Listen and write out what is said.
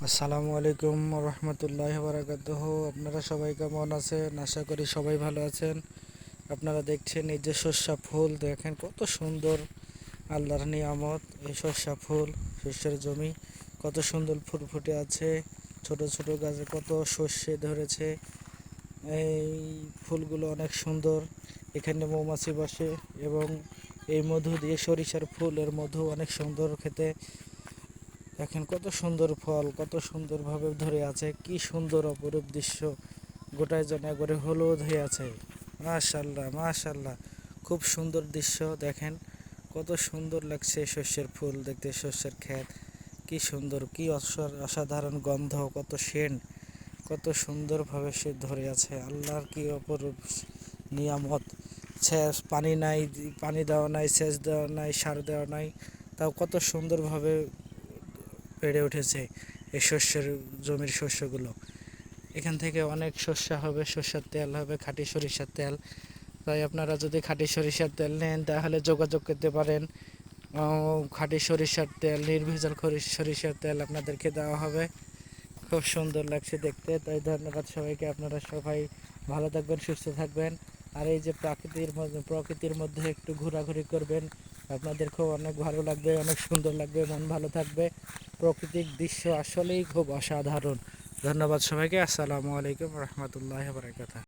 আসসালামু আলাইকুম রহমতুল্লাহি বারাকাতুহু। আপনারা সবাই কেমন আছেন? আশা করি সবাই ভালো আছেন। আপনারা দেখছেন এই যে সর্ষা ফুল, দেখেন কত সুন্দর আল্লাহর নিয়ামত। এই সর্ষা ফুল, শস্যের জমি, কত সুন্দর ফুল ফুটে আছে। ছোট ছোট গাছে কত সর্ষে ধরেছে। এই ফুলগুলো অনেক সুন্দর। এখানে মৌমাছি বসে এবং এই মধু দিয়ে, সরিষার ফুলের মধু অনেক সুন্দর খেতে। দেখেন কত সুন্দর ফল, কত সুন্দরভাবে ধরে আছে, কি সুন্দর অপরূপ দৃশ্য। গোটায় যেন একবারে হলুদ হয়ে আছে। মাশাল্লাহ মাশাল্লাহ, খুব সুন্দর দৃশ্য। দেখেন কত সুন্দর লাগছে শস্যের ফুল দেখতে, শস্যের ক্ষেত কি সুন্দর, কি অসাধারণ গন্ধ, কত সেন্ট, কত সুন্দরভাবে সে ধরে আছে। আল্লাহর কি অপরূপ নিয়ামত। সেচ পানি নাই, পানি দেওয়া নাই, সেচ দেওয়া নাই, সার দেওয়া নাই, তাও কত সুন্দরভাবে বেড়ে উঠেছে এই শস্যের জমির শস্যগুলো। এখান থেকে অনেক শস্য হবে, সরষের তেল হবে, খাঁটি সরিষার তেল। তাই আপনারা যদি খাঁটি সরিষার তেল নেন তাহলে যোগাযোগ করতে পারেন। খাঁটি সরিষার তেল, নির্ভেজাল সরিষার তেল আপনাদেরকে দেওয়া হবে। খুব সুন্দর লাগছে দেখতে। তাই ধন্যবাদ সবাইকে। আপনারা সবাই ভালো থাকবেন, সুস্থ থাকবেন। আর এই যে প্রকৃতির মধ্যে একটু ঘোরাঘুরি করবেন, আপনাদের খুব অনেক ভালো লাগবে, অনেক সুন্দর লাগবে, মন ভালো থাকবে। প্রাকৃতিক দৃশ্য আসলেই খুব অসাধারণ। ধন্যবাদ সবাইকে। আসসালামু আলাইকুম রহমতুল্লাহ বারাকাতুহু।